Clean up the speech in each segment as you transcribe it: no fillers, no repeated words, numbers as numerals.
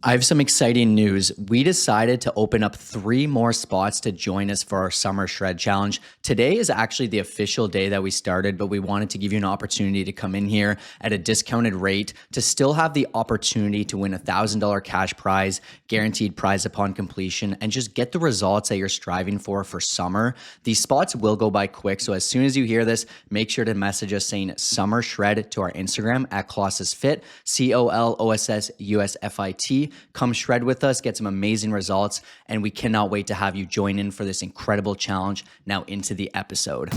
I have some exciting news. We decided to open up 3 more spots to join us for our Summer Shred Challenge. Today is actually the official day that we started, but we wanted to give you an opportunity to come in here at a discounted rate to still have the opportunity to win a $1,000 cash prize, guaranteed prize upon completion, and just get the results that you're striving for summer. These spots will go by quick, so as soon as you hear this, make sure to message us saying Summer Shred to our Instagram at Colossus Fit, COLOSSUSFIT. Come shred with us, get some amazing results, and we cannot wait to have you join in for this incredible challenge. Now into the episode.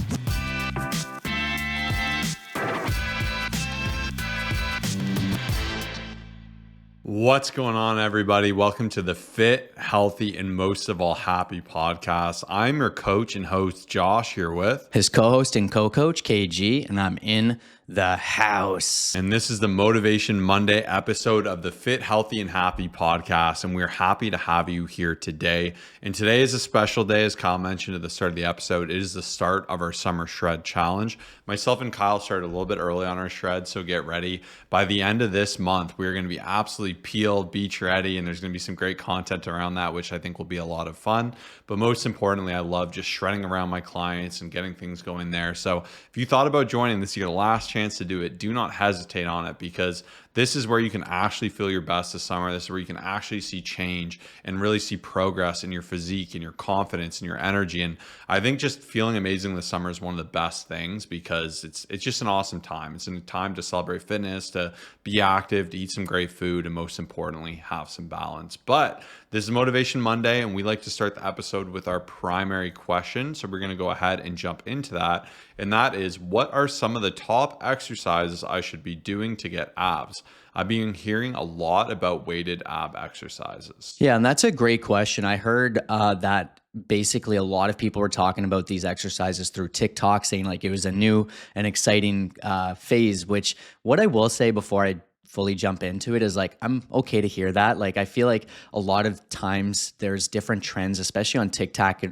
What's going on, everybody? Welcome to the Fit, Healthy, and most of all, Happy podcast. I'm your coach and host, Josh, here with his co-host and co-coach, KG, and I'm in the house. And this is the Motivation Monday episode of the Fit, Healthy, and Happy podcast. And we're happy to have you here today. And today is a special day, as Kyle mentioned at the start of the episode. It is the start of our Summer Shred Challenge. Myself and Kyle started a little bit early on our shred, so get ready. By the end of this month, we're going to be absolutely peeled, beach ready, and there's going to be some great content around that, which I think will be a lot of fun. But most importantly, I love just shredding around my clients and getting things going there. So if you thought about joining this, you got a last chance to do it. Do not hesitate on it, because this is where you can actually feel your best this summer. This is where you can actually see change and really see progress in your physique and your confidence and your energy. And I think just feeling amazing this summer is one of the best things, because it's just an awesome time. It's a time to celebrate fitness, to be active, to eat some great food, and most importantly, have some balance. But this is Motivation Monday, and we like to start the episode with our primary question. So we're going to go ahead and jump into that. And that is, what are some of the top exercises I should be doing to get abs? I've been hearing a lot about weighted ab exercises. Yeah, and that's a great question. I heard that basically a lot of people were talking about these exercises through TikTok, saying like it was a new and exciting phase, which what I will say before I fully jump into it is like, I'm okay to hear that. Like, I feel like a lot of times there's different trends, especially on TikTok,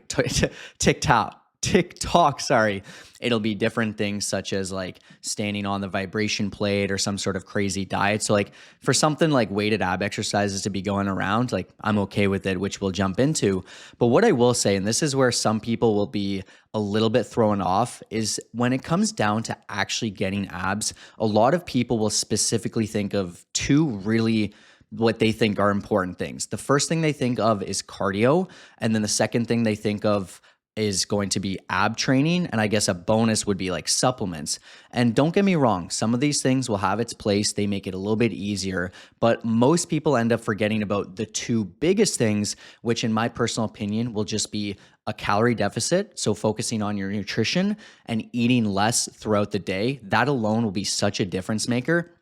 sorry. It'll be different things such as like standing on the vibration plate or some sort of crazy diet. So like for something like weighted ab exercises to be going around, like I'm okay with it, which we'll jump into. But what I will say, and this is where some people will be a little bit thrown off, is when it comes down to actually getting abs, a lot of people will specifically think of two really what they think are important things. The first thing they think of is cardio. And then the second thing they think of is going to be ab training. And I guess a bonus would be like supplements. And don't get me wrong, some of these things will have its place. They make it a little bit easier, but most people end up forgetting about the two biggest things, which in my personal opinion will just be a calorie deficit. So focusing on your nutrition and eating less throughout the day. That alone will be such a difference maker.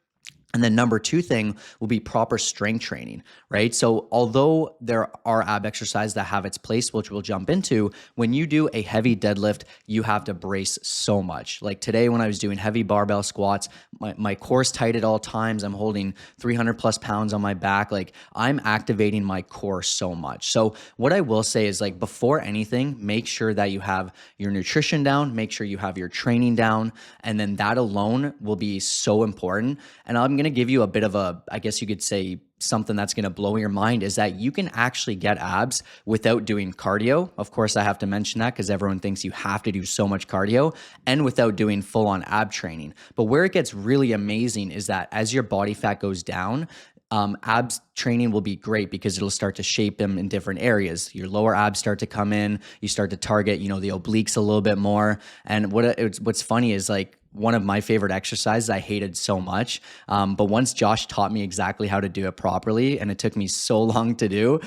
And then number two thing will be proper strength training, right? So although there are ab exercises that have its place, which we'll jump into, when you do a heavy deadlift, you have to brace so much. Like today when I was doing heavy barbell squats, my core's tight at all times. I'm holding 300 plus pounds on my back. Like I'm activating my core so much. So what I will say is like before anything, make sure that you have your nutrition down, make sure you have your training down, and then that alone will be so important. And I'm going to give you a bit of a, I guess you could say, something that's going to blow your mind is that you can actually get abs without doing cardio. Of course, I have to mention that because everyone thinks you have to do so much cardio, and without doing full on ab training. But where it gets really amazing is that as your body fat goes down, abs training will be great because it'll start to shape them in different areas. Your lower abs start to come in, you start to target, the obliques a little bit more. And what's funny is like, one of my favorite exercises I hated so much. But once Josh taught me exactly how to do it properly, and it took me so long to do,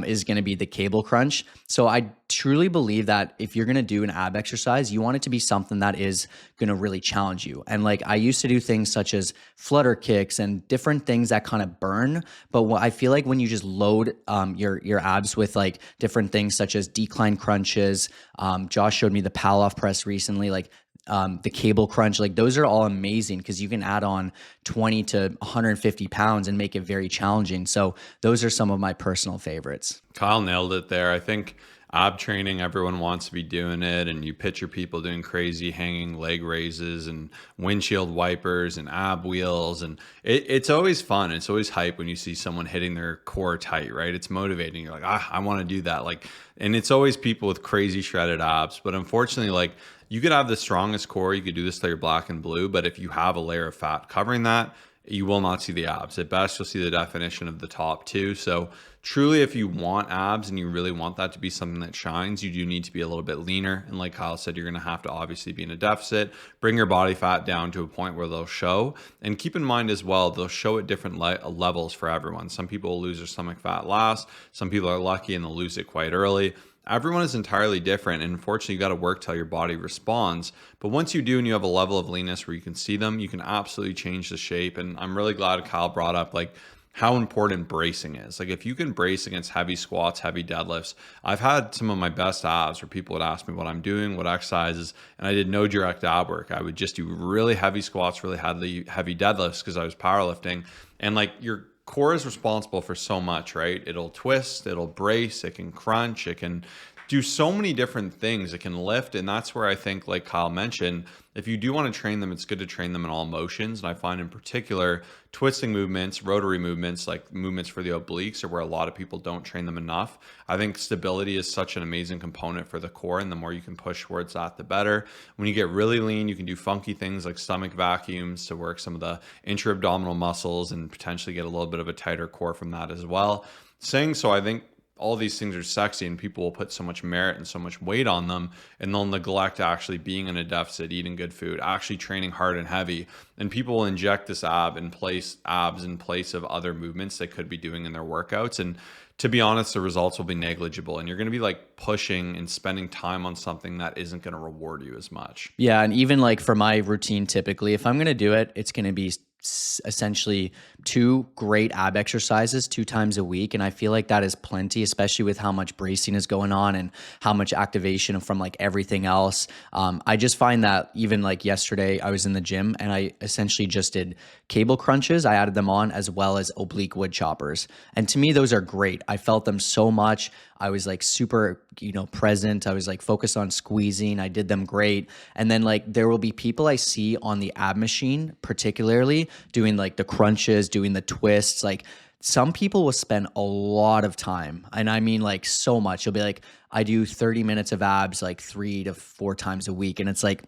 is going to be the cable crunch. So I truly believe that if you're going to do an ab exercise, you want it to be something that is going to really challenge you. And like I used to do things such as flutter kicks and different things that kind of burn. But what I feel like when you just load your abs with like different things such as decline crunches, Josh showed me the Palloff press recently, like the cable crunch, like those are all amazing because you can add on 20 to 150 pounds and make it very challenging. So those are some of my personal favorites. Kyle nailed it there. I think ab training, everyone wants to be doing it, and you picture people doing crazy hanging leg raises and windshield wipers and ab wheels, and it's always fun. It's always hype when you see someone hitting their core tight, right? It's motivating. You're like, I want to do that. Like, and it's always people with crazy shredded abs. But unfortunately, like you could have the strongest core, you could do this till you're black and blue, but if you have a layer of fat covering that, you will not see the abs. At best, you'll see the definition of the top two. So truly, if you want abs and you really want that to be something that shines, you do need to be a little bit leaner. And like Kyle said, you're going to have to obviously be in a deficit, bring your body fat down to a point where they'll show. And keep in mind as well, they'll show at different levels for everyone. Some people will lose their stomach fat last. Some people are lucky and they'll lose it quite early. Everyone is entirely different, and unfortunately you got to work till your body responds. But once you do and you have a level of leanness where you can see them, you can absolutely change the shape. And I'm really glad Kyle brought up like how important bracing is. Like if you can brace against heavy squats, heavy deadlifts, I've had some of my best abs where people would ask me what I'm doing, what exercises, and I did no direct ab work. I would just do really heavy squats, really heavy deadlifts because I was powerlifting. And like your core is responsible for so much, right? It'll twist, it'll brace, it can crunch, it can do so many different things. It can lift. And that's where I think, like Kyle mentioned, if you do want to train them, it's good to train them in all motions. And I find in particular, twisting movements, rotary movements, like movements for the obliques are where a lot of people don't train them enough. I think stability is such an amazing component for the core. And the more you can push towards that, the better. When you get really lean, you can do funky things like stomach vacuums to work some of the intra-abdominal muscles and potentially get a little bit of a tighter core from that as well. Saying so, I think all these things are sexy and people will put so much merit and so much weight on them, and they'll neglect actually being in a deficit, eating good food, actually training hard and heavy. And people will inject this abs in place of other movements they could be doing in their workouts. And to be honest, the results will be negligible, and you're going to be like pushing and spending time on something that isn't going to reward you as much. Yeah. And even like for my routine, typically, if I'm going to do it, it's going to be essentially 2 great ab exercises 2 times a week. And I feel like that is plenty, especially with how much bracing is going on and how much activation from like everything else. I just find that even like yesterday I was in the gym and I essentially just did cable crunches. I added them on as well as oblique wood choppers. And to me, those are great. I felt them so much. I was like super, present. I was like focused on squeezing. I did them great. And then like there will be people I see on the ab machine, particularly doing like the crunches, doing the twists. Like some people will spend a lot of time. And I mean like so much. You'll be like, I do 30 minutes of abs like 3 to 4 times a week. And it's like,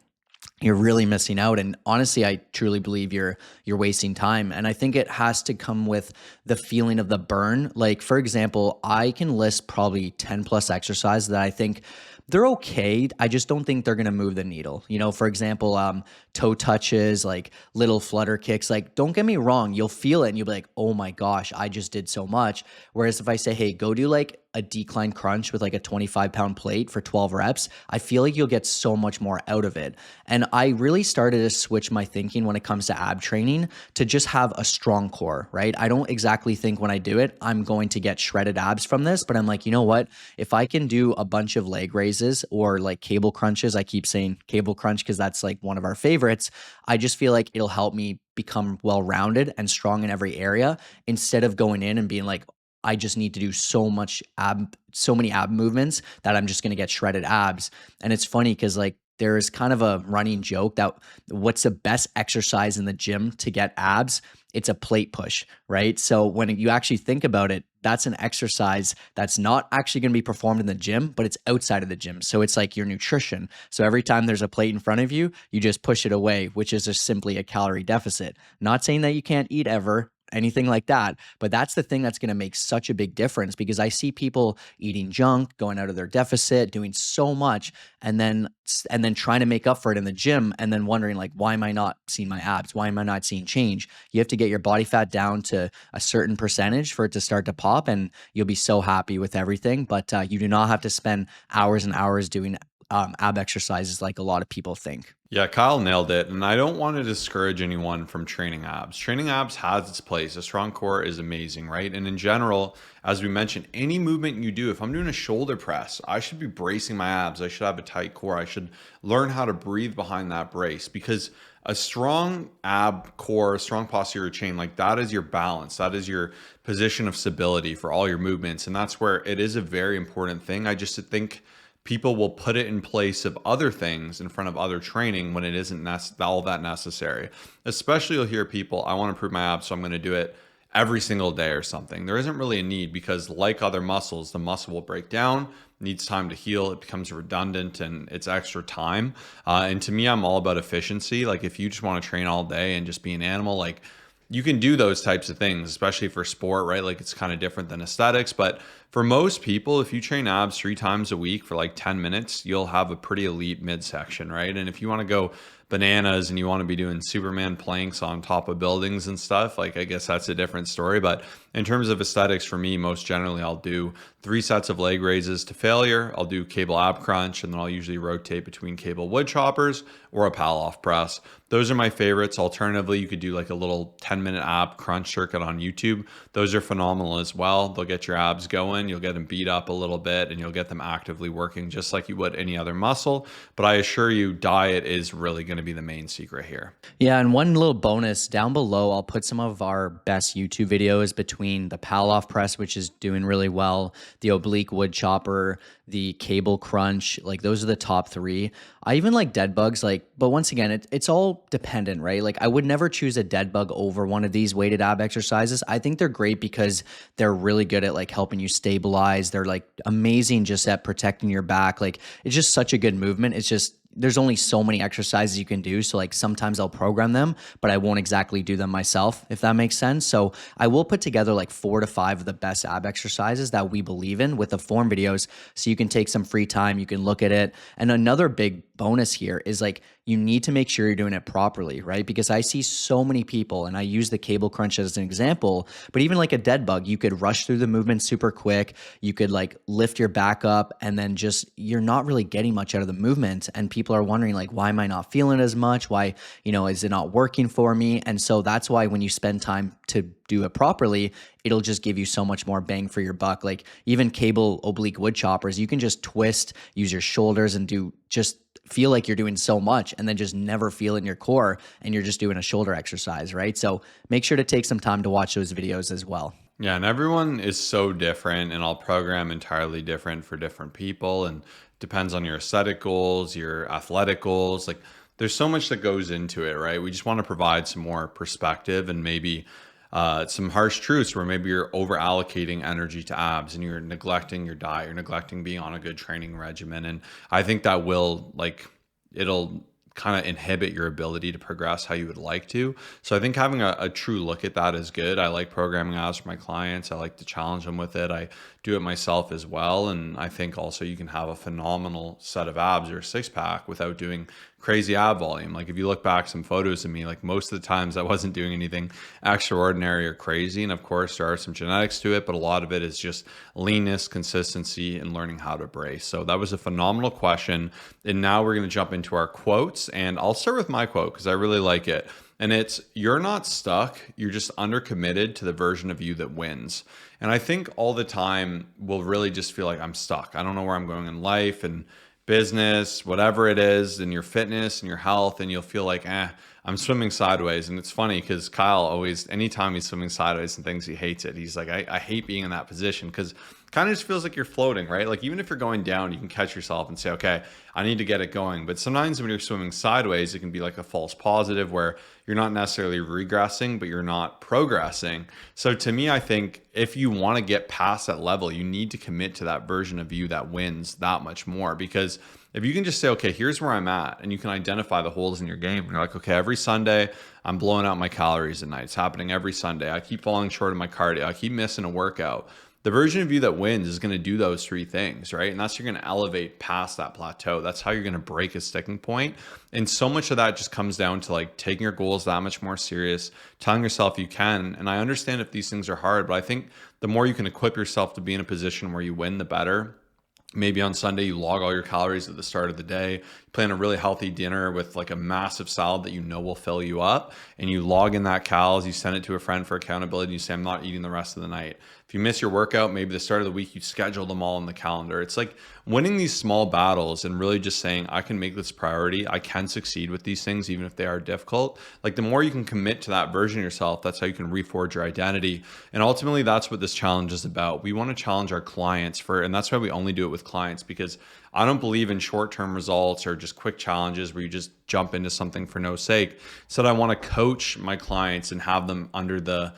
you're really missing out. And honestly, I truly believe you're wasting time. And I think it has to come with the feeling of the burn. Like, for example, I can list probably 10 plus exercises that I think they're okay. I just don't think they're going to move the needle. For example, toe touches, like little flutter kicks. Like, don't get me wrong, you'll feel it and you'll be like, oh my gosh, I just did so much. Whereas if I say, hey, go do like a decline crunch with like a 25-pound plate for 12 reps, I feel like you'll get so much more out of it. And I really started to switch my thinking when it comes to ab training to just have a strong core, right? I don't exactly think when I do it, I'm going to get shredded abs from this, but I'm like, you know what? If I can do a bunch of leg raises or like cable crunches, I keep saying cable crunch because that's like one of our favorites. I just feel like it'll help me become well-rounded and strong in every area instead of going in and being like, I just need to do so many ab movements that I'm just going to get shredded abs. And it's funny because like there's kind of a running joke that what's the best exercise in the gym to get abs? It's a plate push, right? So when you actually think about it, that's an exercise that's not actually going to be performed in the gym, but it's outside of the gym. So it's like your nutrition. So every time there's a plate in front of you, you just push it away, which is just simply a calorie deficit. Not saying that you can't eat ever, anything like that. But that's the thing that's going to make such a big difference because I see people eating junk, going out of their deficit, doing so much, and then trying to make up for it in the gym and then wondering like, why am I not seeing my abs? Why am I not seeing change? You have to get your body fat down to a certain percentage for it to start to pop and you'll be so happy with everything. But you do not have to spend hours and hours doing ab exercises like a lot of people think. Yeah, Kyle nailed it. And I don't want to discourage anyone from training abs. Training abs has its place. A strong core is amazing, right? And in general, as we mentioned, any movement you do, if I'm doing a shoulder press, I should be bracing my abs. I should have a tight core. I should learn how to breathe behind that brace, because a strong ab core, a strong posterior chain, like that is your balance. That is your position of stability for all your movements. And that's where it is a very important thing. I just think people will put it in place of other things in front of other training when it isn't all that necessary. Especially you'll hear people, I want to improve my abs, so I'm going to do it every single day or something. There isn't really a need, because like other muscles, the muscle will break down, needs time to heal, it becomes redundant, and it's extra time. And to me, I'm all about efficiency. Like if you just want to train all day and just be an animal, like you can do those types of things, especially for sport, right? Like it's kind of different than aesthetics. But for most people, if you train abs 3 times a week for like 10 minutes, you'll have a pretty elite midsection, right? And if you want to go bananas and you want to be doing Superman planks on top of buildings and stuff, like I guess that's a different story. But in terms of aesthetics, for me, most generally, I'll do 3 sets of leg raises to failure. I'll do cable ab crunch, and then I'll usually rotate between cable wood choppers or a pal off press. Those are my favorites. Alternatively, you could do like a little 10-minute ab crunch circuit on YouTube. Those are phenomenal as well. They'll get your abs going. You'll get them beat up a little bit, and you'll get them actively working just like you would any other muscle. But I assure you, diet is really going to be the main secret here. Yeah, and one little bonus down below, I'll put some of our best YouTube videos between the Paloff press, which is doing really well, the oblique wood chopper, the cable crunch. Like those are the top three. I even like dead bugs, like, but once again, it's all dependent, right? Like I would never choose a dead bug over one of these weighted ab exercises. I think they're great because they're really good at like helping you stabilize. They're like amazing just at protecting your back. Like it's just such a good movement. It's just there's only so many exercises you can do. So like sometimes I'll program them, but I won't exactly do them myself, if that makes sense. So I will put together like 4 to 5 of the best ab exercises that we believe in with the form videos. So you can take some free time, you can look at it. And another big bonus here is like you need to make sure you're doing it properly, right? Because I see so many people, and I use the cable crunch as an example, but even like a dead bug, you could rush through the movement super quick. You could like lift your back up, and then just you're not really getting much out of the movement. And people are wondering like, why am I not feeling as much? Why, is it not working for me? And so that's why when you spend time to do it properly, it'll just give you so much more bang for your buck. Like even cable oblique wood choppers, you can just twist, use your shoulders, and do just feel like you're doing so much, and then just never feel it in your core, and you're just doing a shoulder exercise, right? So make sure to take some time to watch those videos as well. Yeah, and everyone is so different, and I'll program entirely different for different people, and depends on your aesthetic goals, your athletic goals. Like there's so much that goes into it, right? We just want to provide some more perspective and maybe some harsh truths where maybe you're over allocating energy to abs and you're neglecting your diet, you're neglecting being on a good training regimen. And I think that will it'll kind of inhibit your ability to progress how you would like to. So I think having a true look at that is good. I like programming abs for my clients. I like to challenge them with it. I do it myself as well. And I think also you can have a phenomenal set of abs or a 6-pack without doing crazy ab volume. Like if you look back some photos of me, like most of the times I wasn't doing anything extraordinary or crazy. And of course there are some genetics to it, but a lot of it is just leanness, consistency, and learning how to brace. So that was a phenomenal question. And now we're going to jump into our quotes, and I'll start with my quote because I really like it. And it's, "You're not stuck, you're just undercommitted to the version of you that wins." And I think all the time we'll really just feel like I'm stuck. I don't know where I'm going in life and business, whatever it is, in your fitness and your health, and you'll feel like, I'm swimming sideways. And it's funny because Kyle always, anytime he's swimming sideways and thinks he hates it, he's like, I hate being in that position, because kind of just feels like you're floating, right? Like even if you're going down, you can catch yourself and say, okay, I need to get it going. But sometimes when you're swimming sideways, it can be like a false positive where you're not necessarily regressing, but you're not progressing. So to me, I think if you want to get past that level, you need to commit to that version of you that wins that much more. Because if you can just say, okay, here's where I'm at, and you can identify the holes in your game, and you're like, okay, every Sunday I'm blowing out my calories at night. It's happening every Sunday. I keep falling short of my cardio. I keep missing a workout. The version of you that wins is going to do those 3 things, right? And that's, you're going to elevate past that plateau. That's how you're going to break a sticking point. And so much of that just comes down to like taking your goals that much more serious, telling yourself you can. And I understand if these things are hard, but I think the more you can equip yourself to be in a position where you win, the better. Maybe on Sunday, you log all your calories at the start of the day. You plan a really healthy dinner with like a massive salad that you know will fill you up. And you log in that calories, you send it to a friend for accountability. You say, I'm not eating the rest of the night. If you miss your workout, maybe the start of the week, you schedule them all in the calendar. It's like winning these small battles and really just saying, I can make this priority. I can succeed with these things, even if they are difficult. Like the more you can commit to that version of yourself, that's how you can reforge your identity. And ultimately, that's what this challenge is about. We want to challenge our clients and that's why we only do it with clients, because I don't believe in short-term results or just quick challenges where you just jump into something for no sake. So I want to coach my clients and have them under the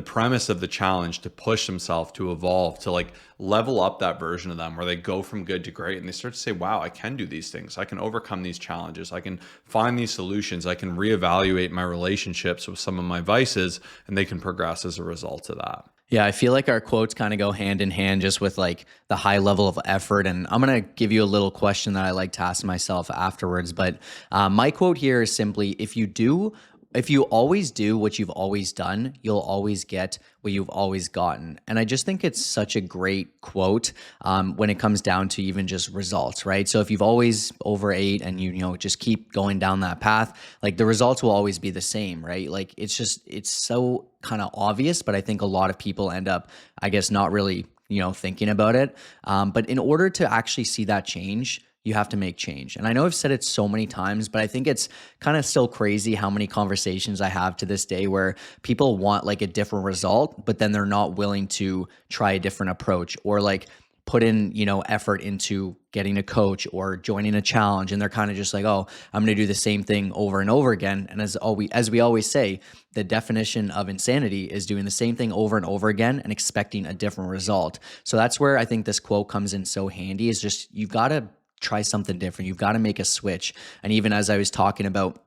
premise of the challenge to push themselves, to evolve, to like level up that version of them where they go from good to great and they start to say, wow, I can do these things. I can overcome these challenges. I can find these solutions. I can reevaluate my relationships with some of my vices, and they can progress as a result of that. Yeah, I feel like our quotes kind of go hand in hand just with like the high level of effort. And I'm going to give you a little question that I like to ask myself afterwards. But my quote here is simply, if you always do what you've always done, you'll always get what you've always gotten. And I just think it's such a great quote when it comes down to even just results, right? So if you've always overate and you just keep going down that path, like the results will always be the same, right? Like it's so kind of obvious, but I think a lot of people end up, I guess, not really, thinking about it. But in order to actually see that change, you have to make change. And I know I've said it so many times, but I think it's kind of still crazy how many conversations I have to this day where people want like a different result, but then they're not willing to try a different approach or like put in, effort into getting a coach or joining a challenge. And they're kind of just like, oh, I'm going to do the same thing over and over again. And as we always say, the definition of insanity is doing the same thing over and over again and expecting a different result. So that's where I think this quote comes in so handy, is just, you've got to try something different. You've got to make a switch. And even as I was talking about,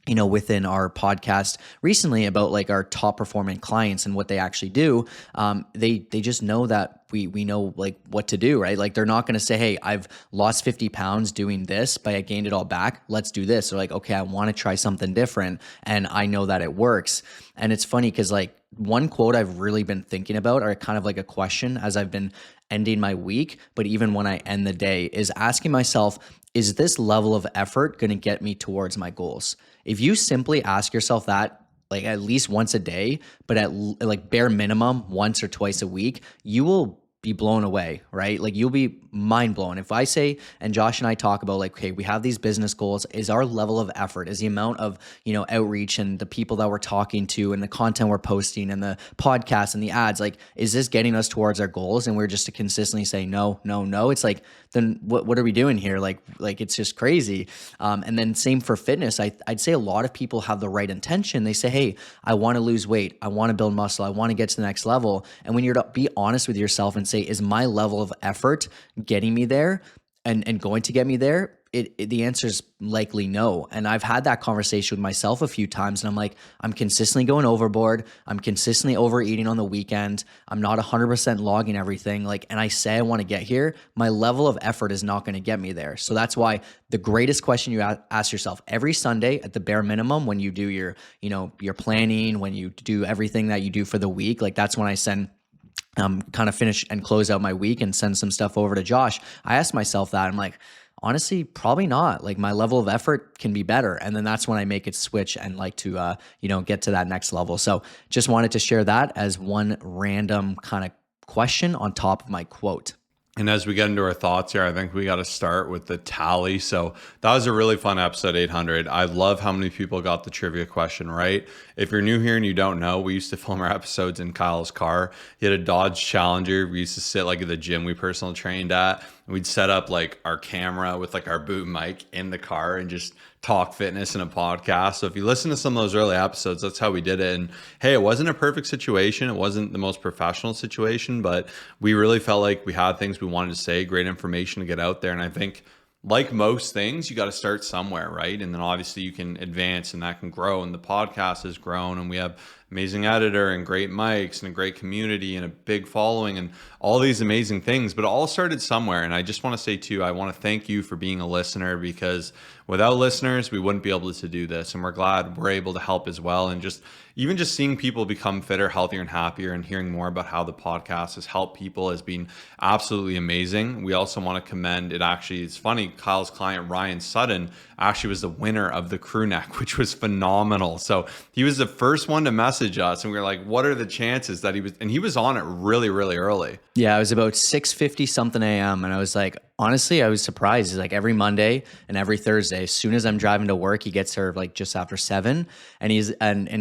within our podcast recently about like our top performing clients and what they actually do, they just know that we know like what to do, right? Like they're not going to say, hey, I've lost 50 pounds doing this, but I gained it all back. Let's do this. They're like, okay, I want to try something different. And I know that it works. And it's funny because like one quote I've really been thinking about, or kind of like a question as I've been ending my week, but even when I end the day, is asking myself, is this level of effort going to get me towards my goals? If you simply ask yourself that, like at least once a day, but at like bare minimum once or twice a week, you will be blown away, right? Like you'll be mind blown. If I say, and Josh and I talk about like, okay, we have these business goals, is our level of effort, is the amount of, outreach and the people that we're talking to and the content we're posting and the podcasts and the ads, like, is this getting us towards our goals? And we're just to consistently say, no, no, no. It's like, then what are we doing here? Like it's just crazy. And then same for fitness. I'd say a lot of people have the right intention. They say, hey, I want to lose weight. I want to build muscle. I want to get to the next level. And when you're to be honest with yourself and say, is my level of effort getting me there and going to get me there? The answer is likely no. And I've had that conversation with myself a few times, and I'm like, I'm consistently going overboard. I'm consistently overeating on the weekend. I'm not 100% logging everything. Like, and I say I want to get here. My level of effort is not going to get me there. So that's why the greatest question you ask yourself every Sunday at the bare minimum, when you do your planning, when you do everything that you do for the week, like that's when I send kind of finish and close out my week and send some stuff over to Josh. I asked myself that. I'm like, honestly, probably not. Like my level of effort can be better. And then that's when I make it switch and like to, get to that next level. So just wanted to share that as one random kind of question on top of my quote. And as we get into our thoughts here, I think we got to start with the tally. So that was a really fun episode 800. I love how many people got the trivia question right. If you're new here and you don't know, we used to film our episodes in Kyle's car. He had a Dodge Challenger. We used to sit like at the gym we personally trained at. And we'd set up like our camera with like our boom mic in the car and just talk fitness in a podcast. So if you listen to some of those early episodes, that's how we did it. And hey, it wasn't a perfect situation. It wasn't the most professional situation, but we really felt like we had things we wanted to say, great information to get out there. And I think like most things, you got to start somewhere, right? And then obviously you can advance and that can grow. And the podcast has grown and we have amazing editor and great mics and a great community and a big following and all these amazing things. But it all started somewhere. And I just want to say too, I want to thank you for being a listener, because without listeners, we wouldn't be able to do this. And we're glad we're able to help as well. And just even just seeing people become fitter, healthier, and happier, and hearing more about how the podcast has helped people has been absolutely amazing. We also want to commend it. Actually, it's funny, Kyle's client, Ryan Sutton, actually was the winner of the crew neck, which was phenomenal. So he was the first one to message us, and we were like, what are the chances that he was on it really, really early. Yeah, it was about 6:50 something a.m. And I was like, honestly, I was surprised. He's like, every Monday and every Thursday, as soon as I'm driving to work, he gets here like just after 7. And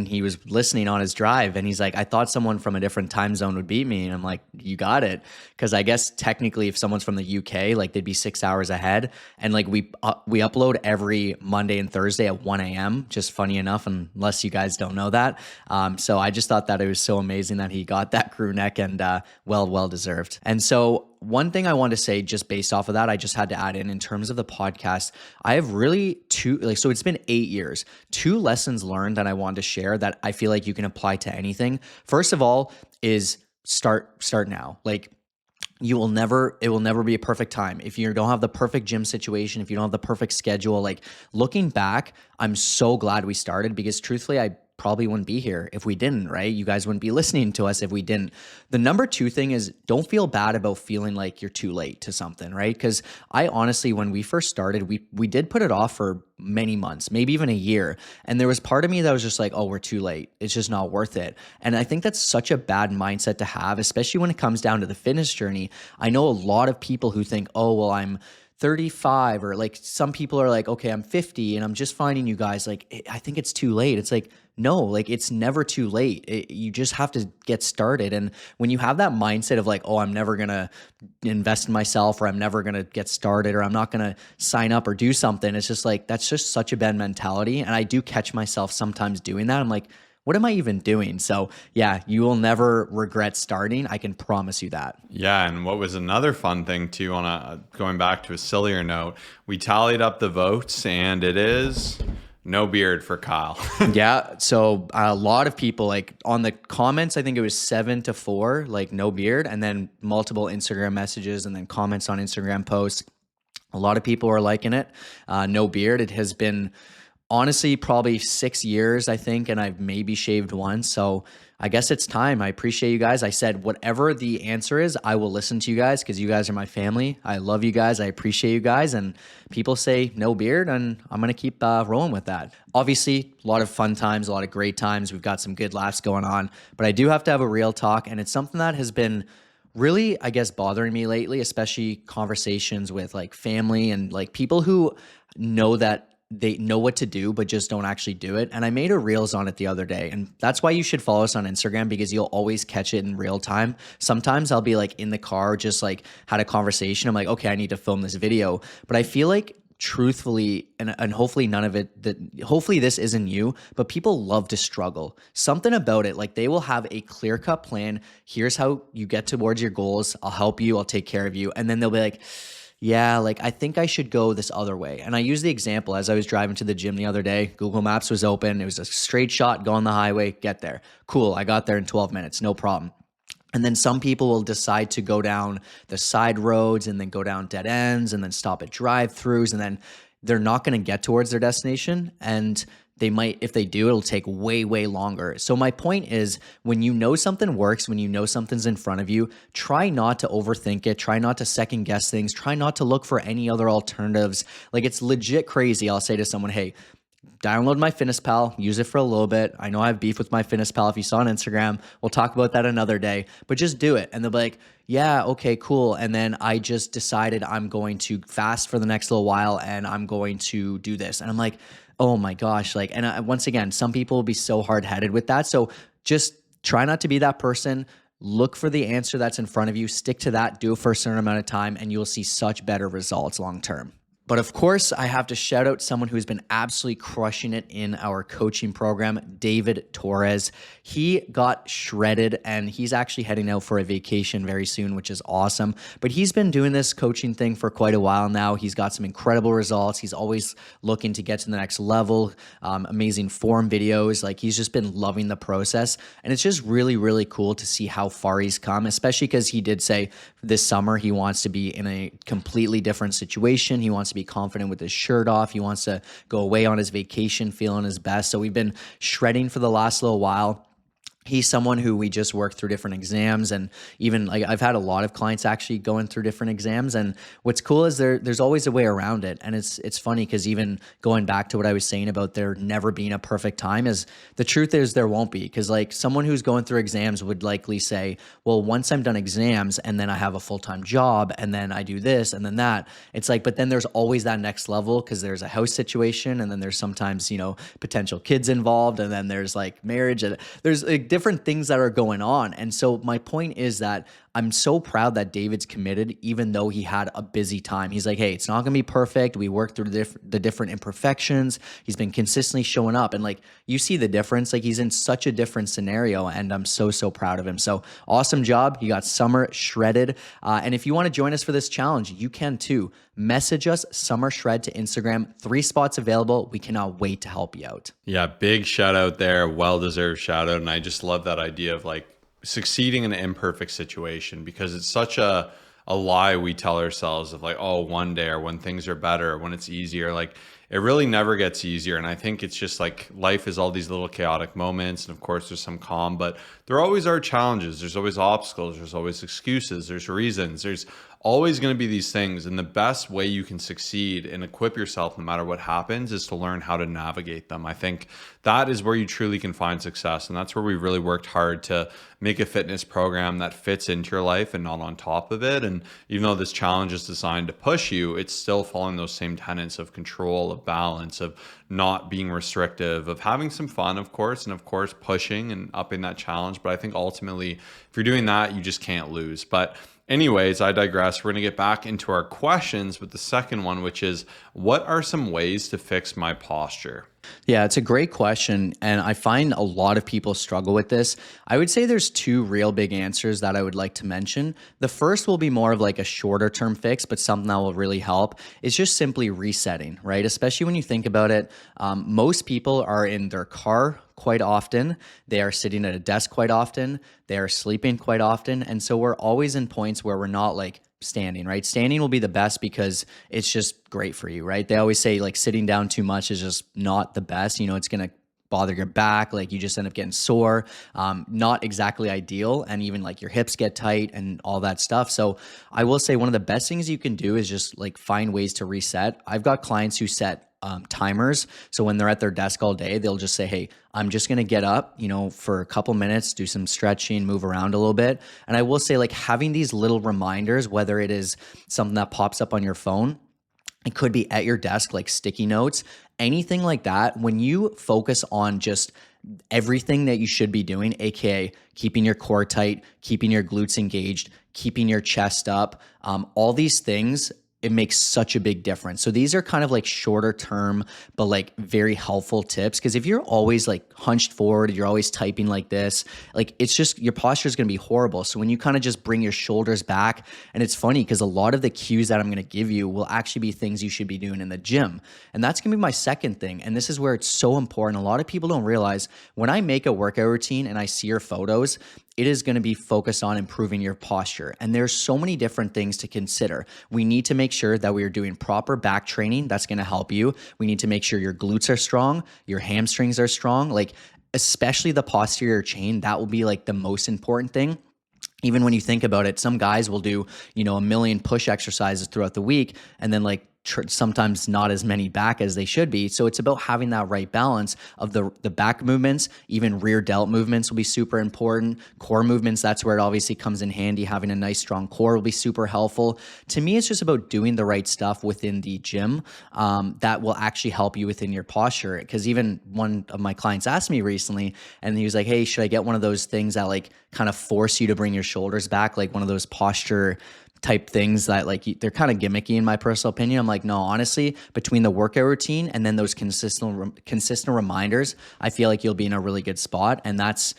he was listening on his drive. And he's like, I thought someone from a different time zone would beat me. And I'm like, you got it. Because I guess technically if someone's from the UK, like they'd be 6 hours ahead. And like we upload every Monday and Thursday at 1 a.m. Just funny enough, unless you guys don't know that. So I just thought that it was so amazing that he got that crew neck, and well deserved. And so one thing I wanted to say, just based off of that, I just had to add in terms of the podcast, I have really so it's been 8 years, 2 lessons learned that I wanted to share that I feel like you can apply to anything. First of all is start now. Like, it will never be a perfect time. If you don't have the perfect gym situation, if you don't have the perfect schedule, like looking back, I'm so glad we started, because truthfully, I probably wouldn't be here if we didn't, right? You guys wouldn't be listening to us if we didn't. The number 2 thing is, don't feel bad about feeling like you're too late to something, right? Because I honestly, when we first started, we did put it off for many months, maybe even a year. And there was part of me that was just like, oh, we're too late. It's just not worth it. And I think that's such a bad mindset to have, especially when it comes down to the fitness journey. I know a lot of people who think, oh, well, I'm 35, or like some people are like, okay, I'm 50 and I'm just finding you guys, like, I think it's too late. It's like, no, like it's never too late. You just have to get started. And when you have that mindset of like, oh, I'm never going to invest in myself, or I'm never going to get started, or I'm not going to sign up or do something, it's just like, that's just such a bad mentality. And I do catch myself sometimes doing that. I'm like, what am I even doing? So yeah, you will never regret starting. I can promise you that. Yeah, and what was another fun thing too, going back to a sillier note, we tallied up the votes, and it is no beard for Kyle. Yeah. So a lot of people, like on the comments, I think it was 7-4, like no beard, and then multiple Instagram messages and then comments on Instagram posts. A lot of people are liking it. No beard. It has been honestly probably 6 years, I think, and I've maybe shaved once. So I guess it's time. I appreciate you guys. I said, whatever the answer is, I will listen to you guys, because you guys are my family. I love you guys. I appreciate you guys. And people say no beard, and I'm going to keep rolling with that. Obviously, a lot of fun times, a lot of great times. We've got some good laughs going on, but I do have to have a real talk. And it's something that has been really, I guess, bothering me lately, especially conversations with like family and like people who know that they know what to do, but just don't actually do it. And I made a reels on it the other day. And that's why you should follow us on Instagram, because you'll always catch it in real time. Sometimes I'll be like in the car, just like had a conversation. I'm like, okay, I need to film this video. But I feel like truthfully, and hopefully none of it, that hopefully this isn't you, but people love to struggle. Something about it, like they will have a clear-cut plan. Here's how you get towards your goals. I'll help you. I'll take care of you. And then they'll be like, yeah, like I think I should go this other way. And I use the example as I was driving to the gym the other day. Google Maps was open. It was a straight shot, go on the highway, get there. Cool. I got there in 12 minutes, no problem. And then some people will decide to go down the side roads and then go down dead ends and then stop at drive-throughs, and then they're not going to get towards their destination. And they might, if they do, it'll take way, way longer. So my point is, when you know something works, when you know something's in front of you, try not to overthink it. Try not to second guess things. Try not to look for any other alternatives. Like, it's legit crazy. I'll say to someone, hey, download my FitnessPal, use it for a little bit. I know I have beef with my FitnessPal. If you saw on Instagram, we'll talk about that another day, but just do it. And they'll be like, yeah, okay, cool. And then I just decided I'm going to fast for the next little while and I'm going to do this. And I'm like, oh my gosh. Like, and once again, some people will be so hard-headed with that. So just try not to be that person. Look for the answer that's in front of you, stick to that, do it for a certain amount of time, and you'll see such better results long-term. But of course, I have to shout out someone who's been absolutely crushing it in our coaching program, David Torres. He got shredded and he's actually heading out for a vacation very soon, which is awesome. But he's been doing this coaching thing for quite a while now. He's got some incredible results. He's always looking to get to the next level, amazing form videos. Like he's just been loving the process. And it's just really, really cool to see how far he's come, especially because he did say this summer he wants to be in a completely different situation. He wants to be confident with his shirt off. He wants to go away on his vacation feeling his best. So we've been shredding for the last little while. He's someone who we just worked through different exams, and even like I've had a lot of clients actually going through different exams. And what's cool is there's always a way around it. And it's funny because even going back to what I was saying about there never being a perfect time, is the truth is there won't be. Because like someone who's going through exams would likely say, well, once I'm done exams and then I have a full-time job and then I do this and then that, it's like, but then there's always that next level because there's a house situation, and then there's sometimes, potential kids involved, and then there's like marriage, and there's like different things that are going on. And so my point is that I'm so proud that David's committed, even though he had a busy time. He's like, hey, it's not going to be perfect. We worked through the different imperfections. He's been consistently showing up. And like, you see the difference. Like he's in such a different scenario, and I'm so, so proud of him. So awesome job. He got summer shredded. And if you want to join us for this challenge, you can too. Message us Summer Shred to Instagram. 3 spots available. We cannot wait to help you out. Yeah, big shout out there. Well-deserved shout out. And I just love that idea of like succeeding in an imperfect situation, because it's such a lie we tell ourselves of like, oh, one day, or when things are better, or when it's easier. Like it really never gets easier. And I think it's just like life is all these little chaotic moments. And of course there's some calm, but there always are challenges. There's always obstacles. There's always excuses. There's reasons. There's always going to be these things. And the best way you can succeed and equip yourself no matter what happens is to learn how to navigate them. I think that is where you truly can find success. And that's where we really worked hard to make a fitness program that fits into your life and not on top of it. And even though this challenge is designed to push you, it's still following those same tenets of control, of balance, of not being restrictive, of having some fun, of course, and of course pushing and upping that challenge. But I think ultimately, if you're doing that, you just can't lose. But anyways, I digress. We're going to get back into our questions with the second one, which is, what are some ways to fix my posture? Yeah, it's a great question. And I find a lot of people struggle with this. I would say there's 2 real big answers that I would like to mention. The first will be more of like a shorter term fix, but something that will really help. It's just simply resetting, right? Especially when you think about it, most people are in their car quite often. They are sitting at a desk quite often. They are sleeping quite often. And so we're always in points where we're not like standing, right? Standing will be the best because it's just great for you, right? They always say like sitting down too much is just not the best. It's going to bother your back. Like you just end up getting sore, not exactly ideal. And even like your hips get tight and all that stuff. So I will say one of the best things you can do is just like find ways to reset. I've got clients who set timers. So when they're at their desk all day, they'll just say, hey, I'm just going to get up, for a couple minutes, do some stretching, move around a little bit. And I will say like having these little reminders, whether it is something that pops up on your phone, it could be at your desk, like sticky notes, anything like that. When you focus on just everything that you should be doing, AKA keeping your core tight, keeping your glutes engaged, keeping your chest up, all these things, it makes such a big difference. So these are kind of like shorter term, but like very helpful tips. Because if you're always like hunched forward, you're always typing like this, like it's just your posture is going to be horrible. So when you kind of just bring your shoulders back, and it's funny because a lot of the cues that I'm going to give you will actually be things you should be doing in the gym. And that's going to be my second thing. And this is where it's so important. A lot of people don't realize when I make a workout routine and I see your photos, it is going to be focused on improving your posture. And there's so many different things to consider. We need to make sure that we are doing proper back training. That's going to help you. We need to make sure your glutes are strong, your hamstrings are strong, like especially the posterior chain. That will be like the most important thing. Even when you think about it, some guys will do, a million push exercises throughout the week and then like sometimes not as many back as they should be. So it's about having that right balance of the back movements. Even rear delt movements will be super important. Core movements, that's where it obviously comes in handy. Having a nice strong core will be super helpful. To me, it's just about doing the right stuff within the gym that will actually help you within your posture. Because even one of my clients asked me recently, and he was like, hey, should I get one of those things that like kind of force you to bring your shoulders back, like one of those posture type things that like they're kind of gimmicky in my personal opinion. I'm like, no, honestly, between the workout routine and then those consistent reminders, I feel like you'll be in a really good spot. And that's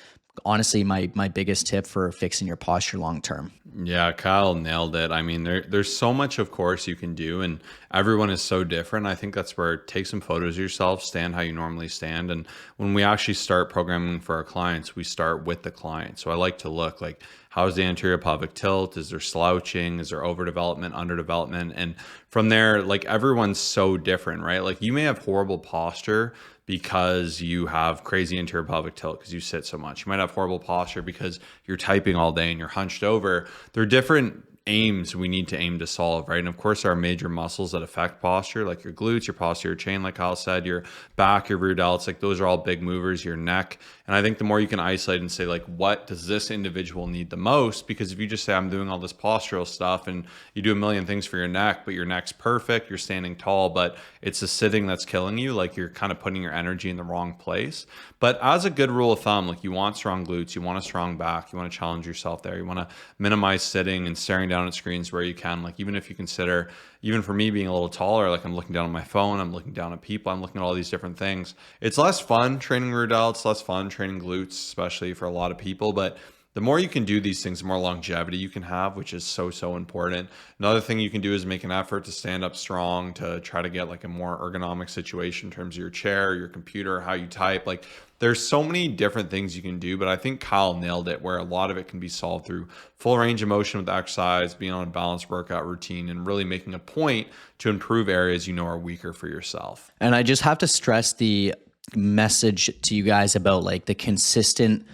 honestly my biggest tip for fixing your posture long term. Yeah, Kyle nailed it. I mean, there's so much, of course, you can do, and everyone is so different. I think that's where take some photos of yourself, stand how you normally stand. And when we actually start programming for our clients, we start with the client. So I like to look like, how's the anterior pelvic tilt? Is there slouching? Is there overdevelopment, underdevelopment? And from there, like everyone's so different, right? Like you may have horrible posture because you have crazy anterior pelvic tilt because you sit so much. You might have horrible posture because you're typing all day and you're hunched over. There are different aims we need to aim to solve, right? And of course, there are major muscles that affect posture, like your glutes, your posterior chain, like Kyle said, your back, your rear delts, like those are all big movers, your neck. And I think the more you can isolate and say, like, what does this individual need the most? Because if you just say, I'm doing all this postural stuff and you do a million things for your neck, but your neck's perfect, you're standing tall, but it's the sitting that's killing you, like you're kind of putting your energy in the wrong place. But as a good rule of thumb, like you want strong glutes, you want a strong back, you want to challenge yourself there, you want to minimize sitting and staring down at screens where you can. Like even if you consider, even for me being a little taller, like I'm looking down at my phone, I'm looking down at people, I'm looking at all these different things. It's less fun training rear delts, less fun training glutes, especially for a lot of people. But the more you can do these things, the more longevity you can have, which is so important. Another thing you can do is make an effort to stand up strong, to try to get like a more ergonomic situation in terms of your chair, your computer, how you type. Like there's so many different things you can do, but I think Kyle nailed it where a lot of it can be solved through full range of motion with exercise, being on a balanced workout routine, and really making a point to improve areas you know are weaker for yourself. And I just have to stress the message to you guys about like the consistent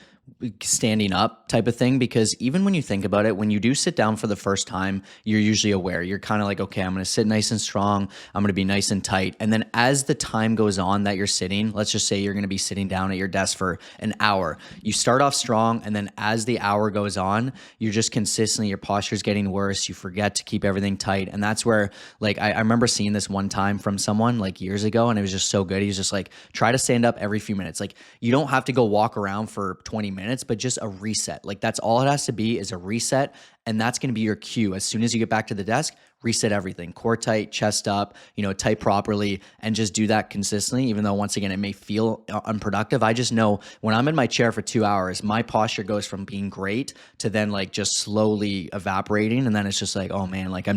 standing up type of thing, because even when you think about it, when you do sit down for the first time, you're usually aware. You're kind of like, okay, I'm going to sit nice and strong. I'm going to be nice and tight. And then as the time goes on that you're sitting, let's just say you're going to be sitting down at your desk for an hour. You start off strong, and then as the hour goes on, you're just consistently, your posture's getting worse. You forget to keep everything tight. And that's where, like, I remember seeing this one time from someone like years ago, and it was just so good. He was just like, try to stand up every few minutes. Like, you don't have to go walk around for 20 minutes, but just a reset. Like that's all it has to be, is a reset. And that's going to be your cue. As soon as you get back to the desk, reset everything, core tight, chest up, type properly, and just do that consistently. Even though once again, it may feel unproductive. I just know when I'm in my chair for 2 hours, my posture goes from being great to then like just slowly evaporating. And then it's just like, oh man, like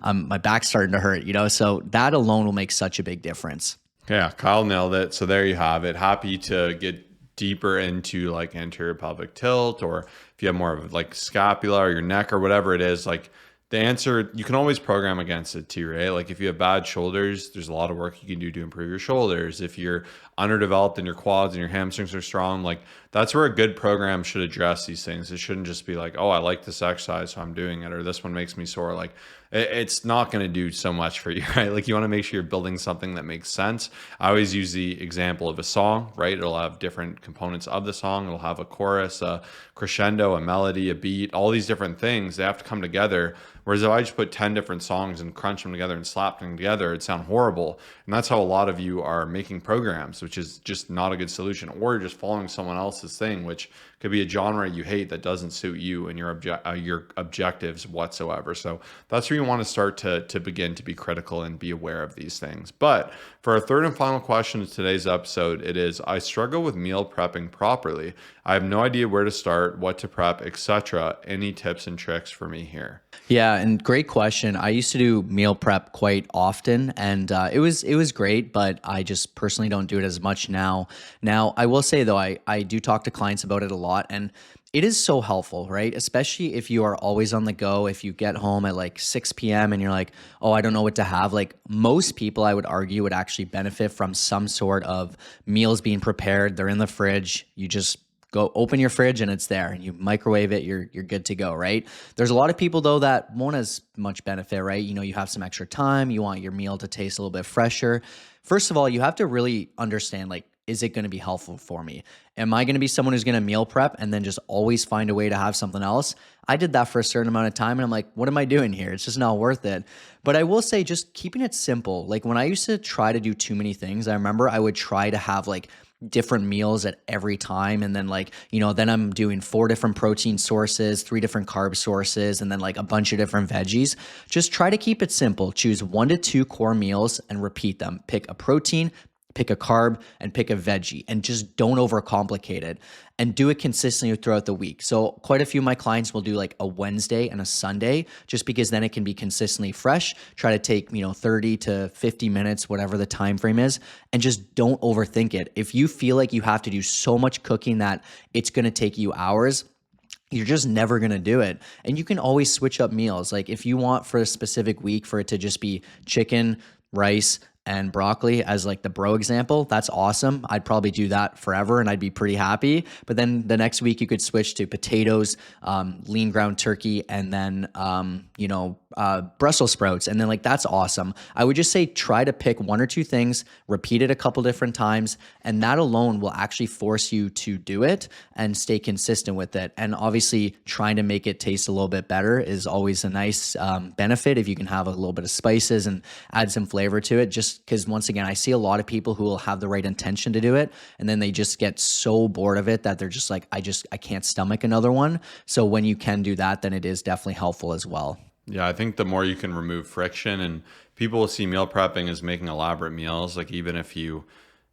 my back's starting to hurt, so that alone will make such a big difference. Yeah, Kyle nailed it. So there you have it. Happy to get deeper into like anterior pelvic tilt, or if you have more of like scapula or your neck or whatever it is, like the answer, you can always program against it too, right? Like if you have bad shoulders, there's a lot of work you can do to improve your shoulders. If you're underdeveloped in your quads and your hamstrings are strong, like that's where a good program should address these things. It shouldn't just be like, oh, I like this exercise, so I'm doing it, or this one makes me sore. Like it's not going to do so much for you, right? Like you want to make sure you're building something that makes sense. I always use the example of a song, right? It'll have different components of the song. It'll have a chorus, a crescendo, a melody, a beat, all these different things. They have to come together. Whereas if I just put 10 different songs and crunch them together and slap them together, it'd sound horrible. And that's how a lot of you are making programs, which is just not a good solution. Or you're just following someone else's thing, which could be a genre you hate that doesn't suit you and your objectives whatsoever. So that's where you want to start to begin to be critical and be aware of these things. But for our third and final question of today's episode, it is, I struggle with meal prepping properly. I have no idea where to start, what to prep, etc. Any tips and tricks for me here? Yeah, and great question. I used to do meal prep quite often, and it was great, but I just personally don't do it as much now. Now, I will say though, I do talk to clients about it a lot, and it is so helpful, right? Especially if you are always on the go. If you get home at like 6 p.m. and you're like, oh, I don't know what to have. Like most people, I would argue, would actually benefit from some sort of meals being prepared. They're in the fridge. You just go open your fridge and it's there, and you microwave it, you're good to go, right? There's a lot of people though that won't as much benefit, right? You have some extra time, you want your meal to taste a little bit fresher. First of all, you have to really understand, like, is it going to be helpful for me? Am I going to be someone who's going to meal prep and then just always find a way to have something else? I did that for a certain amount of time and I'm like, what am I doing here? It's just not worth it. But I will say, just keeping it simple. Like when I used to try to do too many things, I remember I would try to have like different meals at every time. And then like, then I'm doing 4 different protein sources, 3 different carb sources, and then like a bunch of different veggies. Just try to keep it simple. Choose 1 to 2 core meals and repeat them. Pick a protein, pick a carb, and pick a veggie, and just don't overcomplicate it, and do it consistently throughout the week. So quite a few of my clients will do like a Wednesday and a Sunday, just because then it can be consistently fresh. Try to take 30 to 50 minutes, whatever the time frame is, and just don't overthink it. If you feel like you have to do so much cooking that it's going to take you hours, you're just never going to do it. And you can always switch up meals. Like if you want for a specific week for it to just be chicken, rice, and broccoli as like the bro example, that's awesome. I'd probably do that forever and I'd be pretty happy. But then the next week you could switch to potatoes, lean ground turkey, and then, Brussels sprouts. And then like, that's awesome. I would just say, try to pick 1 or 2 things, repeat it a couple different times. And that alone will actually force you to do it and stay consistent with it. And obviously trying to make it taste a little bit better is always a nice benefit if you can have a little bit of spices and add some flavor to it. Just because once again, I see a lot of people who will have the right intention to do it, and then they just get so bored of it that they're just like, I can't stomach another one. So when you can do that, then it is definitely helpful as well. Yeah, I think the more you can remove friction, and people will see meal prepping as making elaborate meals. Like even if you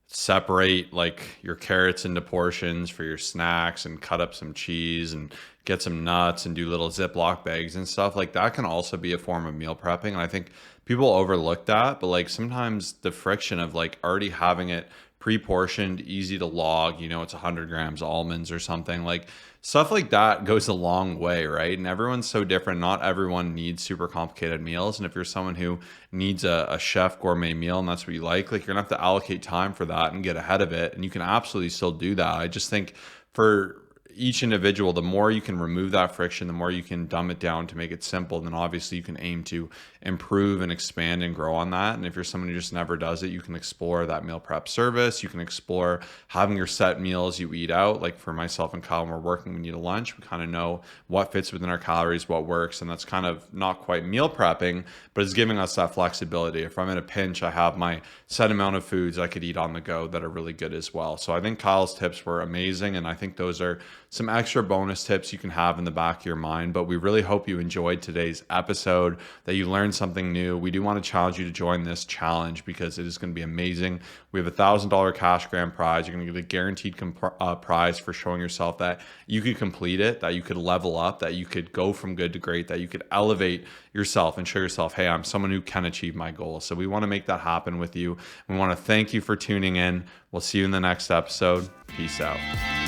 separate like your carrots into portions for your snacks and cut up some cheese and get some nuts and do little Ziploc bags and stuff, like that can also be a form of meal prepping. And I think people overlook that, but like sometimes the friction of like already having it pre-portioned, easy to log, it's 100 grams almonds or something, like stuff like that goes a long way, right? And everyone's so different. Not everyone needs super complicated meals. And if you're someone who needs a chef gourmet meal and that's what you like you're gonna have to allocate time for that and get ahead of it. And you can absolutely still do that. I just think for each individual, the more you can remove that friction, the more you can dumb it down to make it simple, then obviously you can aim to improve and expand and grow on that. And if you're someone who just never does it, you can explore that meal prep service. You can explore having your set meals you eat out. Like for myself and Kyle, when we're working, we need a lunch. We kind of know what fits within our calories, what works. And that's kind of not quite meal prepping, but it's giving us that flexibility. If I'm in a pinch, I have my set amount of foods I could eat on the go that are really good as well. So I think Kyle's tips were amazing. And I think those are some extra bonus tips you can have in the back of your mind. But we really hope you enjoyed today's episode, that you learned something new. We do want to challenge you to join this challenge because it is going to be amazing. We have a $1,000 cash grand prize. You're going to get a guaranteed prize for showing yourself that you could complete it, that you could level up, that you could go from good to great, that you could elevate yourself and show yourself, hey, I'm someone who can achieve my goals. So we want to make that happen with you. We want to thank you for tuning in. We'll see you in the next episode. Peace out.